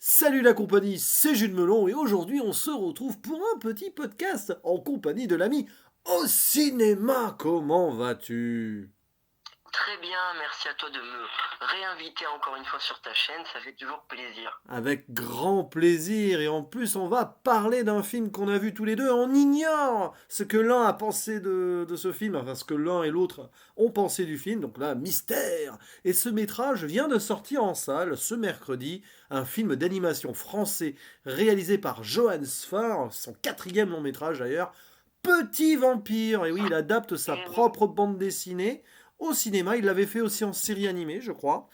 Salut la compagnie, c'est Jules Melon et aujourd'hui on se retrouve pour un petit podcast en compagnie de l'ami au cinéma. Comment vas-tu? Très bien, merci à toi de me réinviter encore une fois sur ta chaîne, ça fait toujours plaisir. Avec grand plaisir et en plus on va parler d'un film qu'on a vu tous les deux. On ignore ce que l'un a pensé de ce film, enfin ce que l'un et l'autre ont pensé du film, donc là mystère. Et ce métrage vient de sortir en salle ce mercredi, un film d'animation français réalisé par Johan Sfar, son quatrième long métrage d'ailleurs, Petit Vampire. Et oui, il adapte sa Et oui. propre bande dessinée au cinéma, il l'avait fait aussi en série animée je crois.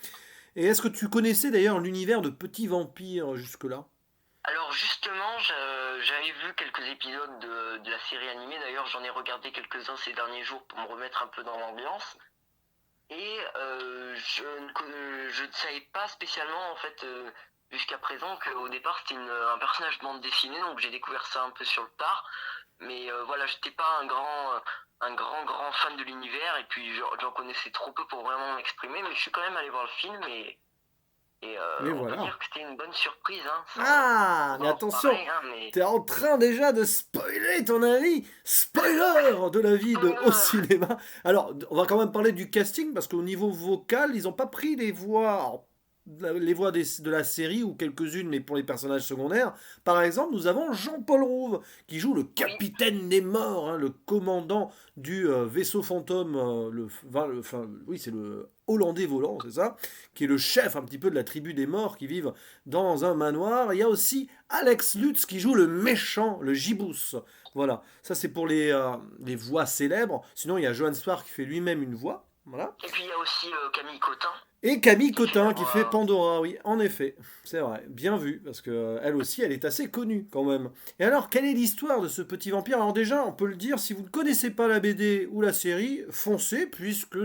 Et est-ce que tu connaissais d'ailleurs l'univers de Petit Vampire jusque-là? Alors justement, j'avais vu quelques épisodes de la série animée, d'ailleurs j'en ai regardé quelques-uns ces derniers jours pour me remettre un peu dans l'ambiance. Et je ne savais pas spécialement en fait jusqu'à présent qu'au départ c'était un personnage de bande dessinée, donc j'ai découvert ça un peu sur le tard. Mais voilà, j'étais pas un grand fan de l'univers et puis j'en connaissais trop peu pour vraiment m'exprimer, mais je suis quand même allé voir le film et Et on peut voilà. dire que c'était une bonne surprise, hein, Ah, sans mais en attention, parler, hein, mais t'es en train déjà de spoiler ton avis. Spoiler de la vie de Au spoiler. cinéma. Alors, on va quand même parler du casting parce qu'au niveau vocal, ils n'ont pas pris les voix, alors, les voix de la série ou quelques-unes, mais pour les personnages secondaires. Par exemple, nous avons Jean-Paul Rouve qui joue le Oui, capitaine des morts, hein, le commandant du vaisseau fantôme, oui, c'est le Hollandais volant, c'est ça, qui est le chef un petit peu de la tribu des morts qui vivent dans un manoir. Il y a aussi Alex Lutz qui joue le méchant, le Gibous. Voilà, ça c'est pour les voix célèbres. Sinon, il y a Johan Spark qui fait lui-même une voix. Voilà. et puis il y a aussi Camille Cotin Et Camille qui fait la Cotin qui fait voix. Pandora, oui, en effet, c'est vrai, bien vu, parce que elle aussi, elle est assez connue quand même. Et alors, quelle est l'histoire de ce petit vampire? Alors déjà, on peut le dire, si vous ne connaissez pas la BD ou la série, foncez, puisque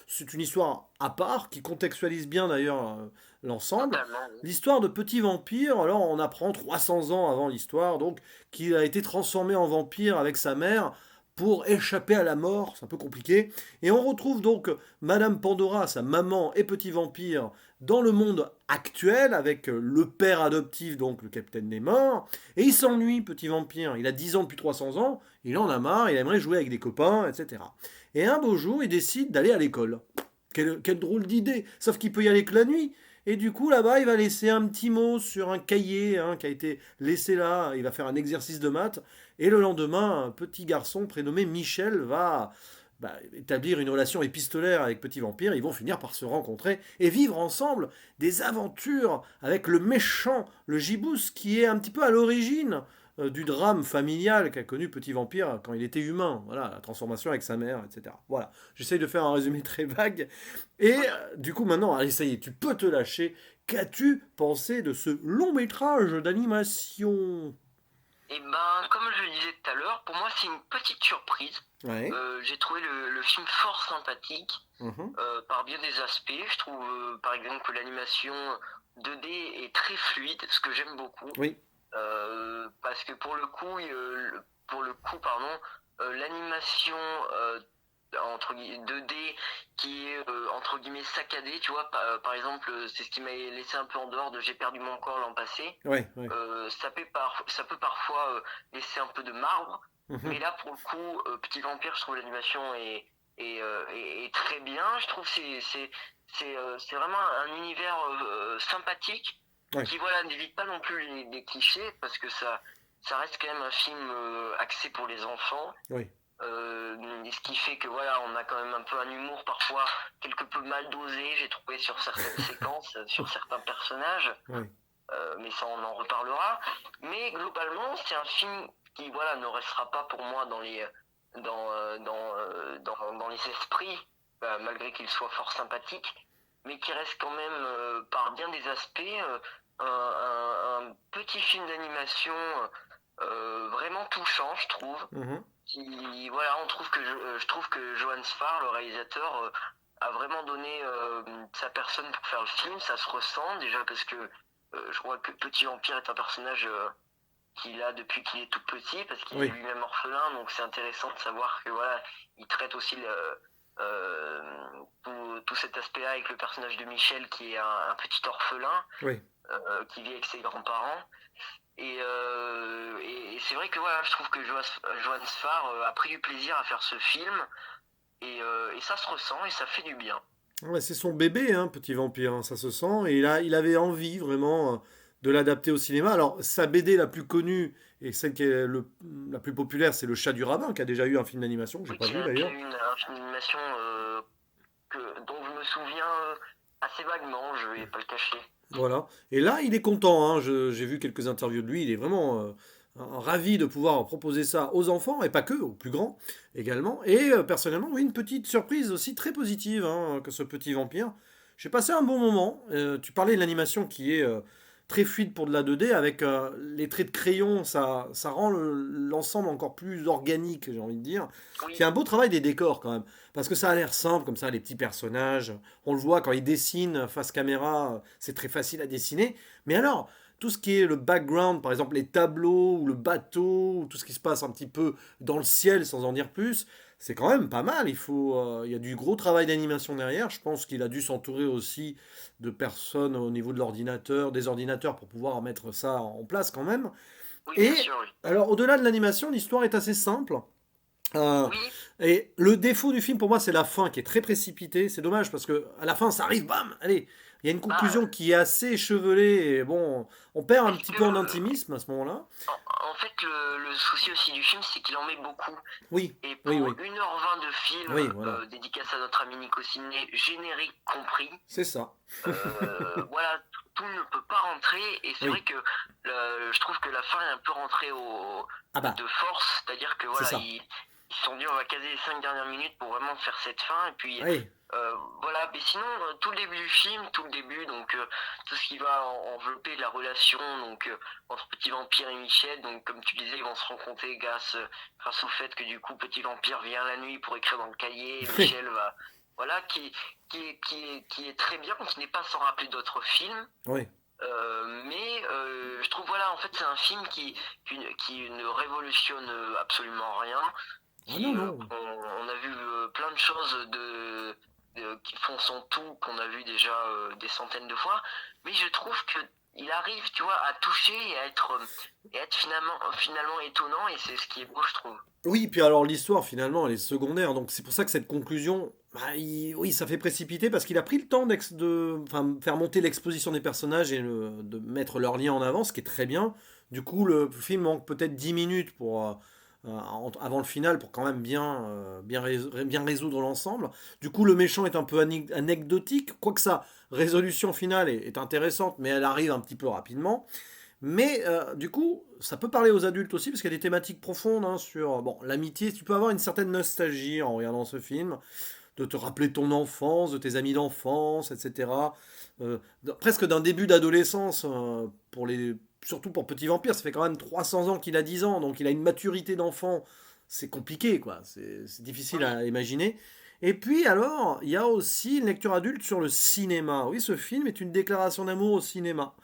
c'est une histoire à part, qui contextualise bien d'ailleurs l'ensemble. Totalement, oui. L'histoire de petit vampire, alors on apprend 300 ans avant l'histoire, donc qu'il a été transformé en vampire avec sa mère pour échapper à la mort, c'est un peu compliqué. Et on retrouve donc Madame Pandora, sa maman et petit vampire, dans le monde actuel, avec le père adoptif, donc le capitaine des morts. Et il s'ennuie, petit vampire. Il a 10 ans depuis 300 ans, il en a marre, il aimerait jouer avec des copains, etc. Et un beau jour, il décide d'aller à l'école. Quelle drôle d'idée. Sauf qu'il peut y aller que la nuit. Et du coup, là-bas, il va laisser un petit mot sur un cahier qui a été laissé là. Il va faire un exercice de maths. Et le lendemain, un petit garçon prénommé Michel va établir une relation épistolaire avec Petit Vampire. Ils vont finir par se rencontrer et vivre ensemble des aventures avec le méchant, le Gibous, qui est un petit peu à l'origine du drame familial qu'a connu Petit Vampire quand il était humain. Voilà, la transformation avec sa mère, etc. Voilà, j'essaye de faire un résumé très vague. Et Oui. du coup, maintenant, allez, ça y est, tu peux te lâcher. Qu'as-tu pensé de ce long métrage d'animation? Et ben, comme je le disais tout à l'heure, pour moi c'est une petite surprise. Ouais. J'ai trouvé le film fort sympathique Mhm. par bien des aspects. Je trouve par exemple que l'animation 2D est très fluide, ce que j'aime beaucoup. Oui. Parce que pour le coup, pardon, l'animation 2D qui est entre guillemets saccadée, tu vois, par exemple, c'est ce qui m'a laissé un peu en dehors de J'ai perdu mon corps l'an passé. Ouais, ouais. Ça peut parfois laisser un peu de marbre, mais Mhm. là pour le coup, Petit Vampire, je trouve l'animation est très bien. Je trouve que c'est vraiment un univers sympathique Ouais. qui voilà n'évite pas non plus les clichés parce que ça reste quand même un film axé pour les enfants. Oui. Ce qui fait que voilà, on a quand même un peu un humour parfois quelque peu mal dosé, j'ai trouvé sur certaines séquences, sur certains personnages, Oui. mais ça on en reparlera. Mais globalement, c'est un film qui voilà ne restera pas pour moi dans les esprits, malgré qu'il soit fort sympathique, mais qui reste quand même par bien des aspects un petit film d'animation vraiment touchant, je trouve. Mhm. Voilà, je trouve que Johan Sfar, le réalisateur, a vraiment donné sa personne pour faire le film. Ça se ressent déjà parce que je crois que Petit Vampire est un personnage qu'il a depuis qu'il est tout petit, parce qu'il est Oui. lui-même orphelin. Donc c'est intéressant de savoir que voilà, il traite aussi tout cet aspect-là avec le personnage de Michel qui est un petit orphelin. Oui. qui vit avec ses grands-parents. Et c'est vrai que voilà, je trouve que Johan Sfar a pris du plaisir à faire ce film et ça se ressent et ça fait du bien. Ouais, c'est son bébé, hein, Petit Vampire, hein, ça se sent. Et là, il avait envie vraiment de l'adapter au cinéma. Alors, sa BD la plus connue et celle qui est la plus populaire, c'est Le Chat du Rabbin, qui a déjà eu un film d'animation que j'ai Oui, pas qui vu a déjà d'ailleurs. eu un film d'animation dont je me souviens assez vaguement, je vais pas le cacher. Voilà. Et là, il est content, hein. J'ai vu quelques interviews de lui. Il est vraiment ravi de pouvoir proposer ça aux enfants, et pas que, aux plus grands également. Et personnellement, oui, une petite surprise aussi très positive, hein, que ce Petit Vampire. J'ai passé un bon moment. Tu parlais de l'animation qui est très fluide pour de la 2D, avec les traits de crayon, ça rend l'ensemble encore plus organique, j'ai envie de dire. C'est Oui, un beau travail des décors quand même, parce que ça a l'air simple, comme ça, les petits personnages. On le voit quand ils dessinent face caméra, c'est très facile à dessiner. Mais alors, tout ce qui est le background, par exemple les tableaux ou le bateau, ou tout ce qui se passe un petit peu dans le ciel, sans en dire plus, c'est quand même pas mal. Il y a du gros travail d'animation derrière. Je pense qu'il a dû s'entourer aussi de personnes au niveau de l'ordinateur, des ordinateurs pour pouvoir mettre ça en place quand même. oui, Et bien sûr, oui. alors, au-delà de l'animation, l'histoire est assez simple. Euh, Oui, et le défaut du film pour moi, c'est la fin qui est très précipitée. C'est dommage parce que à la fin, ça arrive, bam, allez, il y a une bah, conclusion qui est assez échevelée et bon, on perd un est-ce petit que peu en intimisme à ce moment-là. en fait le souci aussi du film, c'est qu'il en met beaucoup. Oui, Et oui, pour oui, 1h20 de film, oui, voilà, dédicace à notre ami Nico Ciné, générique compris, c'est ça. voilà, tout ne peut pas rentrer. Et c'est vrai Oui, que je trouve que la fin est un peu rentrée ah bah, de force, c'est-à-dire que c'est voilà, ça. ils se sont dit on va caser les 5 dernières minutes pour vraiment faire cette fin. Et puis Oui, voilà, mais sinon, tout le début du film, tout le début, donc tout ce qui va envelopper la relation donc entre Petit Vampire et Michel, donc comme tu disais, ils vont se rencontrer grâce au fait que du coup Petit Vampire vient la nuit pour écrire dans le cahier, et oui, Michel va, voilà, qui est très bien, qui n'est pas sans rappeler d'autres films. oui. Mais je trouve voilà en fait c'est un film qui ne révolutionne absolument rien Ah non, non. on a vu plein de choses qui font son tout qu'on a vu déjà des centaines de fois mais je trouve que il arrive tu vois à toucher et à être finalement étonnant et c'est ce qui est beau je trouve. Oui, puis alors l'histoire finalement elle est secondaire, donc c'est pour ça que cette conclusion, bah, oui, ça fait précipiter parce qu'il a pris le temps enfin, faire monter l'exposition des personnages et de mettre leurs liens en avant, ce qui est très bien. Du coup, le film manque peut-être 10 minutes avant le final pour quand même bien résoudre l'ensemble. Du coup, le méchant est un peu anecdotique, quoique sa résolution finale est intéressante, mais elle arrive un petit peu rapidement. Mais du coup, ça peut parler aux adultes aussi, parce qu'il y a des thématiques profondes hein, sur bon, l'amitié. Tu peux avoir une certaine nostalgie en regardant ce film, de te rappeler ton enfance, de tes amis d'enfance, etc. Presque d'un début d'adolescence, surtout pour Petit Vampire. Ça fait quand même 300 ans qu'il a 10 ans, donc il a une maturité d'enfant. C'est compliqué, quoi. C'est difficile Oui, à imaginer. Et puis alors, il y a aussi une lecture adulte sur le cinéma. Oui, ce film est une déclaration d'amour au cinéma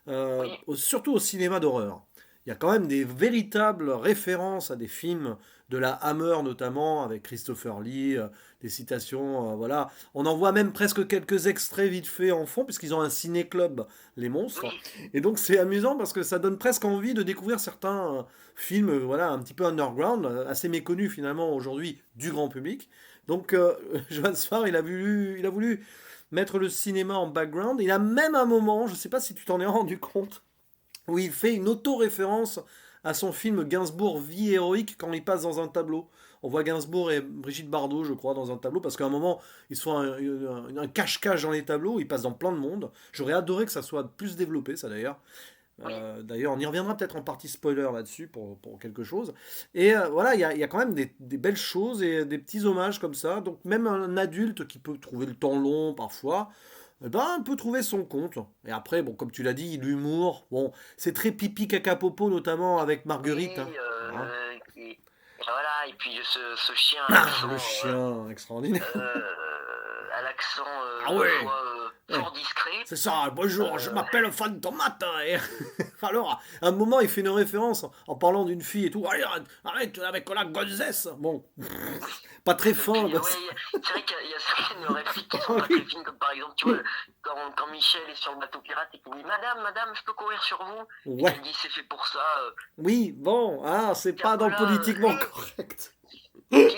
oui, surtout au cinéma d'horreur. Il y a quand même des véritables références à des films de la Hammer notamment, avec Christopher Lee, des citations, voilà. On en voit même presque quelques extraits vite faits en fond, puisqu'ils ont un ciné-club, les monstres. oui, Et donc c'est amusant parce que ça donne presque envie de découvrir certains films, voilà, un petit peu underground, assez méconnus finalement aujourd'hui du grand public. Donc Johan Sfar, il a voulu mettre le cinéma en background. Il a même un moment, je ne sais pas si tu t'en es rendu compte, où il fait une auto-référence à son film Gainsbourg Vie héroïque quand il passe dans un tableau. On voit Gainsbourg et Brigitte Bardot, je crois, dans un tableau, parce qu'à un moment, ils se font un cache-cache dans les tableaux, ils passent dans plein de monde. J'aurais adoré que ça soit plus développé, ça d'ailleurs. oui. D'ailleurs, on y reviendra peut-être en partie spoiler là-dessus pour quelque chose. Et voilà, il y a quand même des belles choses et des petits hommages comme ça. Donc même un adulte qui peut trouver le temps long parfois, eh ben, peut trouver son compte. Et après, bon, comme tu l'as dit, l'humour, bon, c'est très pipi caca popo, notamment avec Marguerite, hein. Oui, Hein. et voilà, et puis ce chien Ah, le chien, extraordinaire. à l'accent Ah ouais, vaudois Ouais. fort discret. C'est ça, bonjour, je Euh, m'appelle Fantomate. Et alors, à un moment, il fait une référence en parlant d'une fille et tout. Allez, arrête avec la gonzesse. Bon, oui. pas très Et fin, puis, quoi. ouais, c'est vrai qu'il y a certaines répliques qui sont Ah pas très oui. fines, comme par exemple, tu vois, quand Michel est sur le bateau pirate et qu'il dit Madame, je peux courir sur vous? Et Ouais. qu'elle dit c'est fait pour ça. Oui, bon, ah, c'est C'est un pas peu dans le là, politiquement correct. ok.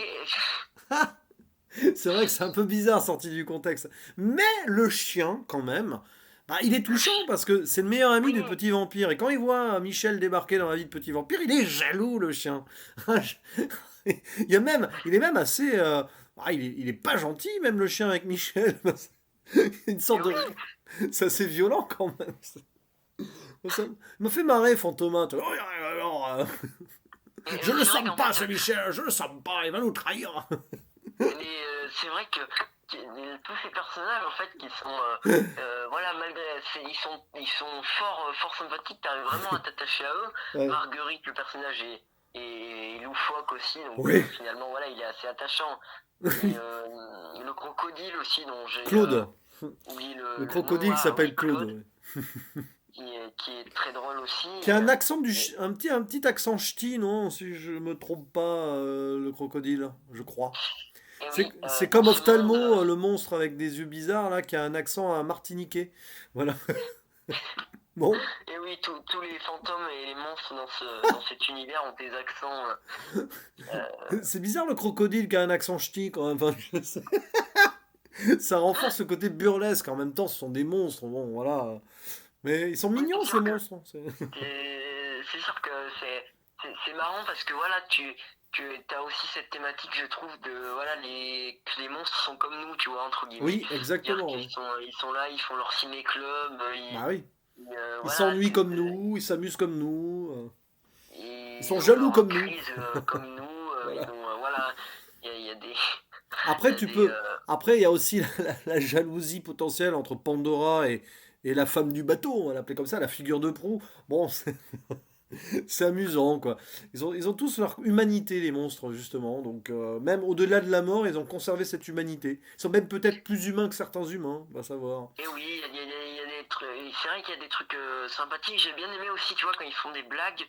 C'est vrai que c'est un peu bizarre sorti du contexte. Mais le chien, quand même, bah, il est Le touchant chien. parce que c'est le meilleur ami Oui, du petit vampire. Et quand il voit Michel débarquer dans la vie de petit vampire, il est jaloux, le chien. Il est même assez. Il est pas gentil, même le chien avec Michel. Une et sorte de. oui. C'est assez violent quand même. Ça m'a fait marrer, Fantomate. Oh, alors, Et, je le c'est vrai sens qu'en pas, fait, ce Michel, je le sens pas, il va nous trahir. c'est vrai que tous ces personnages en fait qui sont voilà malgré ils sont fort sympathiques, t'arrives vraiment à t'attacher à eux. Ouais. Marguerite, le personnage est loufoque aussi, donc Oui. finalement voilà il est assez attachant. Et le crocodile aussi dont j'ai Claude. oublié Le le nom, crocodile ah s'appelle oui, Claude. Claude, Ouais. qui est très drôle aussi. Qui a un Et, accent et- un petit accent ch'ti, non? Si je me trompe pas, le crocodile, je crois. et oui, C'est dans comme ce monde, Ophtalmo, le monstre avec des yeux bizarres, là, qui a un accent à martiniquais. Voilà. Bon, et oui, tous les fantômes et les monstres dans cet univers ont des accents. c'est bizarre le crocodile qui a un accent ch'ti, quand même. Enfin, ça renforce ce côté burlesque. En même temps, ce sont des monstres, bon, voilà. Mais ils sont Oui, mignons, c'est ces sûr que monstres. c'est sûr que c'est marrant parce que voilà, tu as aussi cette thématique, je trouve, de voilà que les monstres sont comme nous, tu vois, entre guillemets. Oui, C'est-à-dire exactement. qu'ils Oui. sont là, ils font leur ciné-club, Bah oui. Ils voilà, s'ennuient comme nous, ils s'amusent comme nous. Ils sont ils ont jaloux leur comme nous. reprise comme nous, ils Voilà. ont voilà, il y a des il y Après, a tu des peux. Après, il y a aussi la jalousie potentielle entre Pandora et la femme du bateau, on va l'appeler comme ça, la figure de proue. Bon, c'est amusant, quoi. Ils ont tous leur humanité, les monstres, justement. Donc, même au-delà de la mort, ils ont conservé cette humanité. Ils sont même peut-être plus humains que certains humains, on va savoir. Et oui, il y a des trucs, c'est vrai qu'il y a des trucs sympathiques. J'ai bien aimé aussi, tu vois, quand ils font des blagues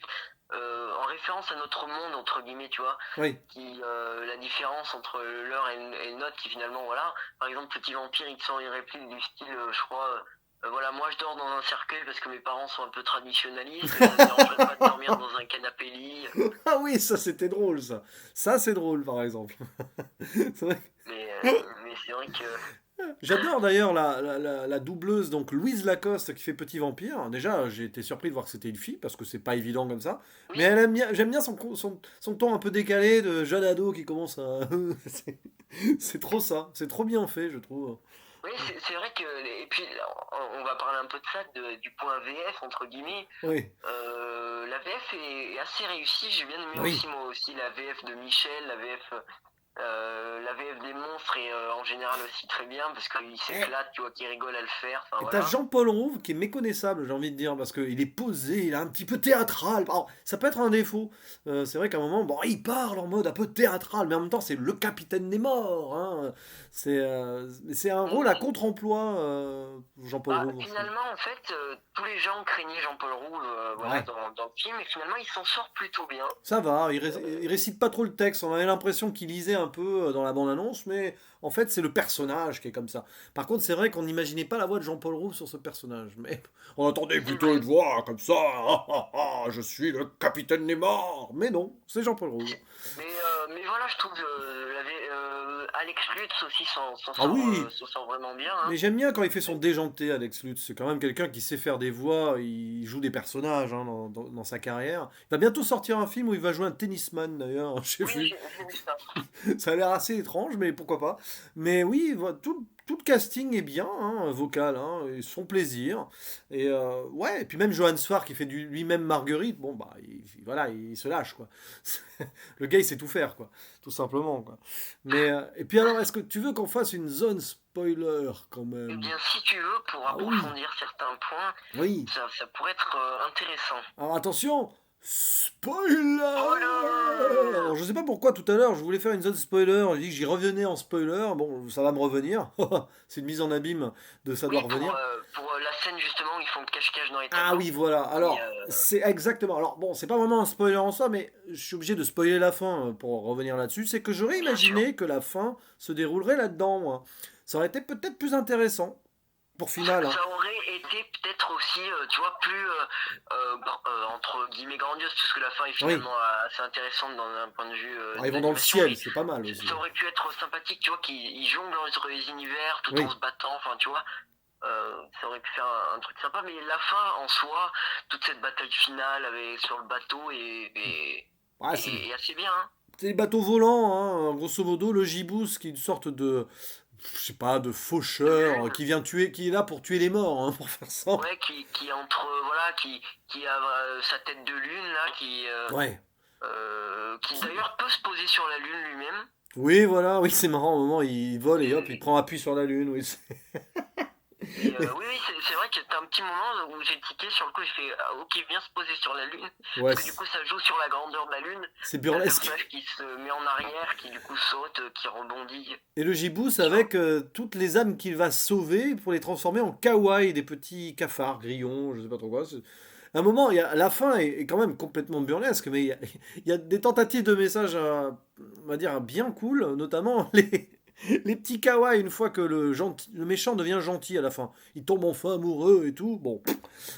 en référence à notre monde, entre guillemets, tu vois, Oui. la différence entre leur et le nôtre, qui finalement, voilà, par exemple, Petit Vampire, il te sort une réplique du style, je crois, voilà, moi je dors dans un cercueil parce que mes parents sont un peu traditionnalistes, ça me dérangerait pas de dormir dans un canapé-lit, Ah oui, ça c'était drôle, ça. Ça c'est drôle, par exemple. C'est vrai. mais c'est vrai que, J'adore d'ailleurs la doubleuse, donc Louise Lacoste qui fait Petit Vampire. Déjà, j'ai été surpris de voir que c'était une fille, parce que c'est pas évident comme ça. Mais oui, elle aime bien, j'aime bien son ton un peu décalé de jeune ado qui commence à. c'est c'est trop ça, c'est trop bien fait, je trouve. oui, c'est vrai que, et puis on va parler un peu de ça, du point VF, entre guillemets. Oui, La VF est assez réussie. J'ai bien aimé oui. aussi moi aussi la VF de Michel, la VF des monstres est en général aussi très bien parce qu'il Et s'éclate, tu vois, qu'il rigole à le faire. Enfin et t'as voilà. Jean-Paul Rouve qui est méconnaissable, j'ai envie de dire, parce qu'il est posé, il est un petit peu théâtral. Alors, ça peut être un défaut. C'est vrai qu'à un moment, bon, il parle en mode un peu théâtral, mais en même temps, c'est le capitaine des morts. Hein. C'est un rôle à Mm. contre-emploi, Jean-Paul Bah, Rouve. finalement, en fait, tous les gens craignaient Jean-Paul Rouve voilà, Ouais. dans le film, et finalement, il s'en sort plutôt bien. Ça va, il Euh, récite pas trop le texte. On avait l'impression qu'il lisait un peu dans la bande-annonce, mais en fait, c'est le personnage qui est comme ça. Par contre, c'est vrai qu'on n'imaginait pas la voix de Jean-Paul Rouve sur ce personnage. Mais on attendait c'est plutôt vrai. une voix comme ça. Ah, ah, ah, je suis le capitaine des morts. Mais non, c'est Jean-Paul Rouve. Mais voilà, je trouve Alex Lutz aussi Ah oui, s'en sort vraiment bien. mais Hein. j'aime bien quand il fait son déjanté, Alex Lutz. C'est quand même quelqu'un qui sait faire des voix. Il joue des personnages hein, dans sa carrière. Il va bientôt sortir un film où il va jouer un tennisman, d'ailleurs. J'ai Oui, vu. j'ai vu ça. Ça a l'air assez étrange, mais pourquoi pas. Mais oui, tout le casting est bien, hein, vocal, hein, ils se font plaisir. Et ouais, et puis même Johan Sfar qui fait lui-même Marguerite, bon bah voilà, il se lâche quoi. Le gars il sait tout faire quoi, tout simplement quoi. Mais et puis alors, est-ce que tu veux qu'on fasse une zone spoiler quand Eh même? bien, si tu veux, pour Ah oui, approfondir certains points, oui. ça pourrait être intéressant. Alors attention, Spoiler! Spoiler! Alors, je sais pas pourquoi tout à l'heure je voulais faire une zone spoiler, j'ai dit que j'y revenais en spoiler, bon ça va me revenir, c'est une mise en abîme de ça doit Oui, revenir. pour la scène justement où ils font le cache-cache dans les Ah tableaux. oui voilà, Et alors c'est exactement, alors bon c'est pas vraiment un spoiler en soi mais je suis obligé de spoiler la fin pour revenir là-dessus, c'est que j'aurais bien sûr. imaginé que la fin se déroulerait là-dedans moi. Ça aurait été peut-être plus intéressant, pour final hein. Ça aurait été peut-être aussi, tu vois, plus entre guillemets grandiose, puisque la fin est Oui, finalement assez intéressante dans un point de vue alors ils vont dans le d'animation, ciel, mais c'est pas mal aussi. ça aurait pu être sympathique, tu vois, qu'ils jonglent entre les univers tout en Oui, se battant, enfin, tu vois, ça aurait pu faire un truc sympa, mais la fin en soi, toute cette bataille finale avec, sur le bateau ouais, c'est est assez bien, hein. des bateaux volants, hein, grosso modo, le gibus, qui est une sorte de, je sais pas, de De faucheur, lune, qui vient tuer, qui est là pour tuer les morts, hein, pour faire simple. ouais, qui entre, voilà, qui a sa tête de lune, là, Ouais. qui Qui- d'ailleurs peut se poser sur la lune lui-même. Oui, voilà, oui, c'est marrant, au moment, il vole et hop, il Et, prend appui sur la lune, oui. Mais- oui, oui, c'est vrai que t'as un petit moment où j'ai tiqué sur le coup, j'ai fait ah, ok, viens se poser sur la lune. Ouais, Parce que du coup, ça joue sur la grandeur de la lune. c'est T'as le burlesque. personnage qui se met en arrière, qui du coup saute, qui rebondit. Et le gibus Tu vois. avec toutes les âmes qu'il va sauver pour les transformer en kawaii, des petits cafards, grillons, je sais pas trop quoi. À un moment, la fin est quand même complètement burlesque, mais il y a des tentatives de messages, on va dire, bien cool, notamment les petits kawaii, une fois que le méchant devient gentil à la fin. Il tombe enfin amoureux et tout.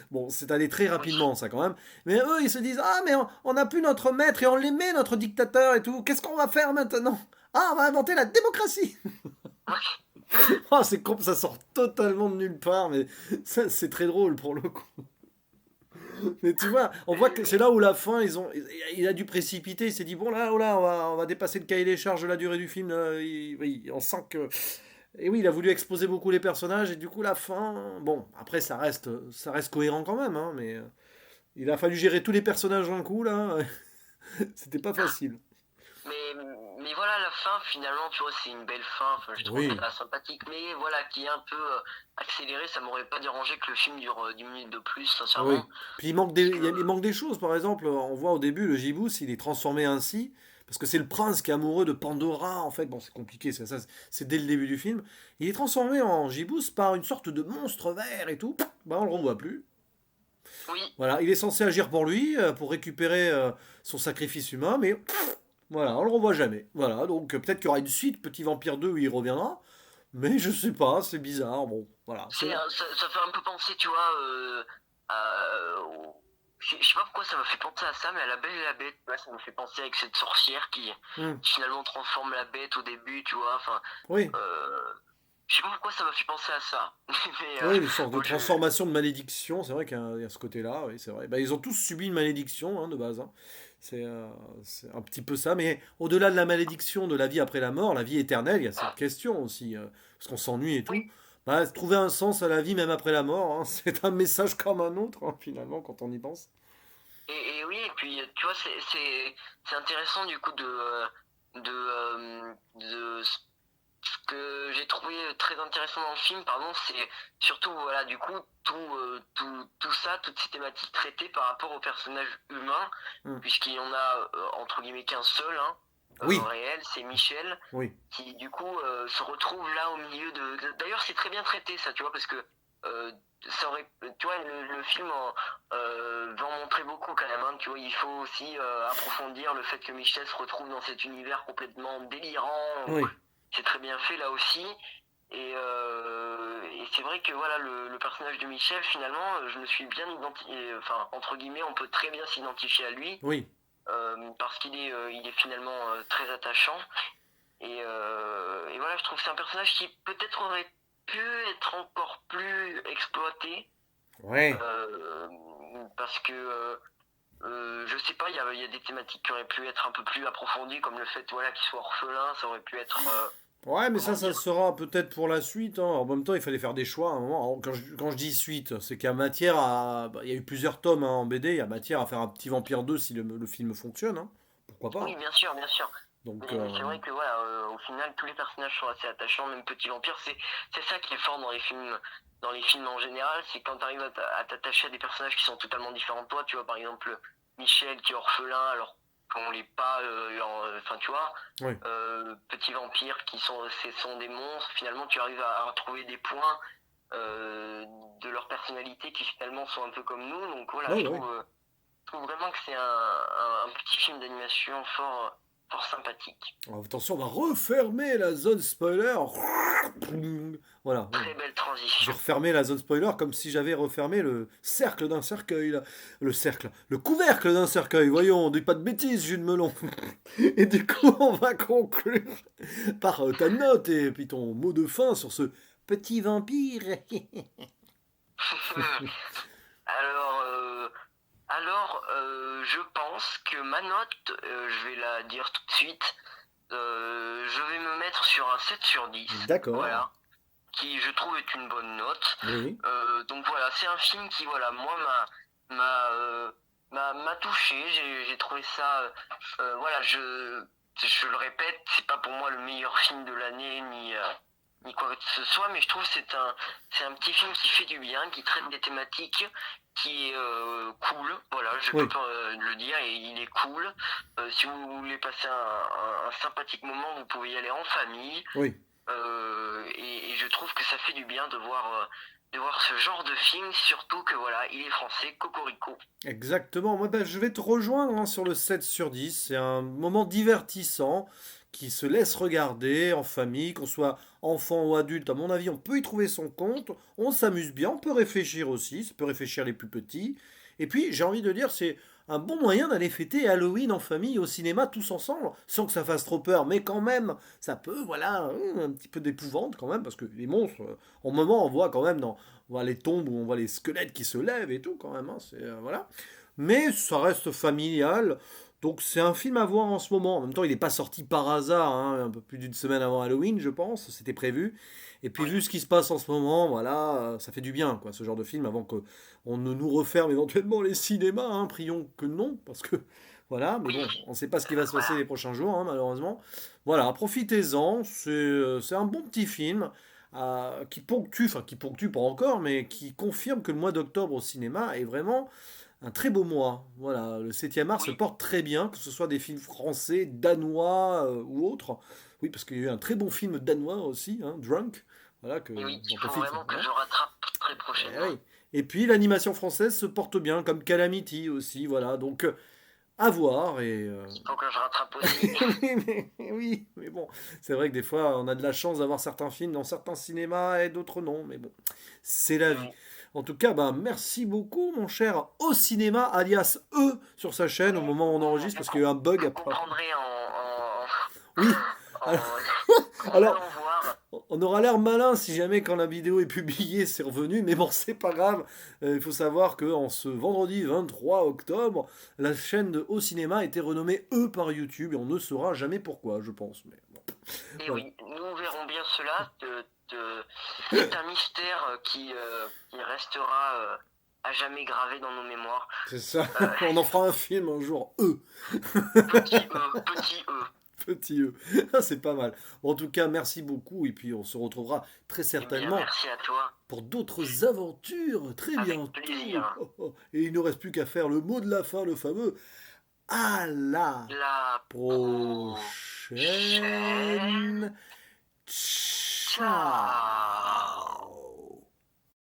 Bon, c'est allé très Oui. rapidement, ça quand même. Mais eux, ils se disent, ah, mais on n'a plus notre maître et on l'aimait, notre dictateur et tout. Qu'est-ce qu'on va faire maintenant? Ah, on va inventer la démocratie! Ah, ça sort totalement de nulle part, mais ça, c'est très drôle pour le coup. Mais tu vois, on voit que c'est là où la fin, il a dû précipiter. Il s'est dit bon là, oh là, on va dépasser le cahier des charges de la durée du film. Là, oui, on sent que et oui, il a voulu exposer beaucoup les personnages et du coup la fin, bon, après ça reste cohérent quand même, hein, mais il a fallu gérer tous les personnages d'un coup là. C'était pas facile. Mais, mais voilà, la fin, finalement, tu vois, c'est une belle fin. Enfin, je trouve Oui, ça sympathique. Mais voilà, qui est un peu accéléré, ça m'aurait pas dérangé que le film dure 10 minutes de plus, oui. sincèrement. Puis il manque Parce il que, manque des choses. Par exemple, on voit au début le Gibus, il est transformé ainsi. Parce que c'est le prince qui est amoureux de Pandora, en fait. Bon, c'est compliqué, c'est dès le début du film. Il est transformé en Gibus par une sorte de monstre vert et tout. Bah, on le revoit plus. oui, Voilà, il est censé agir pour lui, pour récupérer son sacrifice humain, mais voilà, on le revoit jamais. Voilà, donc peut-être qu'il y aura une suite, Petit Vampire 2, où il reviendra. Mais je sais pas, c'est bizarre. Bon, voilà, c'est là. ça fait un peu penser, tu vois, je sais pas pourquoi ça m'a fait penser à ça, mais à La Belle et la Bête, tu vois, ça me fait penser avec cette sorcière Hmm. qui finalement transforme la bête au début, tu vois, enfin, Oui, euh, je sais pas pourquoi ça m'a fait penser à ça, mais oui, une sorte de bon, transformation de malédiction, c'est vrai qu'il y a ce côté-là, oui, c'est vrai. Bah, ils ont tous subi une malédiction hein, de base, hein. C'est un petit peu ça, mais au-delà de la malédiction de la vie après la mort, la vie éternelle, il y a cette question aussi, parce qu'on s'ennuie et oui, tout. Bah, trouver un sens à la vie même après la mort, hein, c'est un message comme un autre, hein, finalement, quand on y pense. et oui, et puis tu vois, c'est intéressant du coup de ce que j'ai trouvé très intéressant dans le film, pardon, c'est surtout voilà du coup tout ça, toutes ces thématiques traitées par rapport aux personnages humains, Hmm. puisqu'il y en a entre guillemets qu'un seul, hein, Oui, réel, c'est Michel, oui, qui du coup se retrouve là au milieu D'ailleurs, c'est très bien traité ça, tu vois, parce que euh, ça aurait, tu vois, le film va en montrer beaucoup quand même, hein, tu vois, il faut aussi approfondir le fait que Michel se retrouve dans cet univers complètement délirant. oui. C'est très bien fait là aussi. Et c'est vrai que voilà le personnage de Michel finalement je me suis bien identifié, enfin entre guillemets on peut très bien s'identifier à lui Oui, parce il est finalement très attachant et voilà je trouve que c'est un personnage qui peut-être aurait pu être encore plus exploité ouais. euh, parce que je sais pas il y a des thématiques qui auraient pu être un peu plus approfondies comme le fait voilà qu'il soit orphelin ça aurait pu être Ouais, mais comment ça dire sera peut-être pour la suite, hein. En même temps, il fallait faire des choix à un moment. Alors, quand je dis suite, c'est qu'il y a matière à. Bah, il y a eu plusieurs tomes hein, en BD, il y a matière à faire un petit Vampire 2 si le film fonctionne, hein. Pourquoi pas, hein. Oui, bien sûr, bien sûr. Donc, Mais c'est vrai que voilà, au final, tous les personnages sont assez attachants, même Petit Vampire, c'est ça qui est fort dans les films en général, c'est quand tu arrives à t'attacher à des personnages qui sont totalement différents de toi, tu vois, par exemple, Michel qui est orphelin alors qu'on l'est pas, enfin tu vois, Oui. petits vampires ce sont des monstres, finalement tu arrives à retrouver des points de leur personnalité qui finalement sont un peu comme nous, donc voilà, Ouais, ouais. je trouve vraiment que c'est un petit film d'animation fort sympathique. Alors, attention, on va refermer la zone spoiler. Voilà. Très belle J'ai transition. refermé la zone spoiler comme si j'avais refermé le cercle d'un cercueil. Là. Le couvercle d'un cercueil. Voyons, dis pas de bêtises, Jules Melon. Et du coup, on va conclure par ta note et puis ton mot de fin sur ce petit vampire. Alors, je pense que ma note, je vais la dire tout de suite, je vais me mettre sur un 7 sur 10, D'accord. voilà, qui je trouve est une bonne note. Oui. Donc voilà, c'est un film qui, voilà, moi, m'a, euh, m'a touché, j'ai trouvé ça, voilà, je le répète, c'est pas pour moi le meilleur film de l'année, ni quoi que ce soit, mais je trouve que c'est un petit film qui fait du bien, qui traite des thématiques, qui est cool, voilà, je Oui. peux pas le dire, et il est cool. Si vous voulez passer un sympathique moment, vous pouvez y aller en famille, Oui. et je trouve que ça fait du bien de voir ce genre de film, surtout que voilà, il est français, Cocorico. Exactement. Moi, ben, je vais te rejoindre hein, sur le 7 sur 10. C'est un moment divertissant qui se laisse regarder en famille, qu'on soit enfant ou adulte. À mon avis, on peut y trouver son compte. On s'amuse bien. On peut réfléchir aussi. Ça peut réfléchir les plus petits. Et puis, j'ai envie de dire, c'est un bon moyen d'aller fêter Halloween en famille au cinéma tous ensemble, sans que ça fasse trop peur. Mais quand même, ça peut, voilà, un petit peu d'épouvante quand même, parce que les monstres, en moment, on voit quand même on voit les tombes où on voit les squelettes qui se lèvent et tout quand même. Hein, c'est voilà. Mais ça reste familial. Donc c'est un film à voir en ce moment. En même temps, il n'est pas sorti par hasard, hein, un peu plus d'une semaine avant Halloween, je pense. C'était prévu. Et puis Oui, vu ce qui se passe en ce moment, voilà, ça fait du bien, quoi, ce genre de film, avant que on ne nous referme éventuellement les cinémas. Hein, prions que non, parce que voilà. Mais oui, bon, on ne sait pas ce qui va se passer voilà. les prochains jours, hein, malheureusement. Voilà, profitez-en. C'est un bon petit film qui ponctue pas encore, mais qui confirme que le mois d'octobre au cinéma est vraiment un très beau mois. Voilà, le 7e art se Oui, porte très bien, que ce soit des films français, danois ou autres. Oui, parce qu'il y a eu un très bon film danois aussi, hein, Drunk. Voilà, que et oui, j'en il faut profite. vraiment que Voilà. je rattrape très Eh prochainement. oui. Et puis l'animation française se porte bien, comme Calamity aussi. Voilà, donc à voir. Il faut que je rattrape aussi. Oui, mais bon, c'est vrai que des fois, on a de la chance d'avoir certains films dans certains cinémas et d'autres non. Mais bon, c'est la vie. Oui, En tout cas, ben, merci beaucoup, mon cher Au Cinéma, alias E, sur sa chaîne au moment où on enregistre, parce qu'il y a eu un bug vous apparemment. comprendrez Oui, alors, en alors, allant voir. on aura l'air malin si jamais quand la vidéo est publiée, c'est revenu, mais bon, c'est pas grave. Il faut savoir que en ce vendredi 23 octobre, la chaîne de Au Cinéma a été renommée E par YouTube, et on ne saura jamais pourquoi, je pense. Mais bon, Et voilà. oui, nous verrons bien cela. C'est un mystère qui restera à jamais gravé dans nos mémoires. C'est ça, Euh, on en fera un film un jour, E. petit E. Petit E. Ah, c'est pas mal. Bon, en tout cas, merci beaucoup. Et puis, on se retrouvera très Eh bien, certainement merci à toi. pour d'autres aventures très Avec bientôt. plaisir. Oh, oh. Et il ne reste plus qu'à faire le mot de la fin, le fameux à la La prochaine. prochaine. Ciao. Ciao.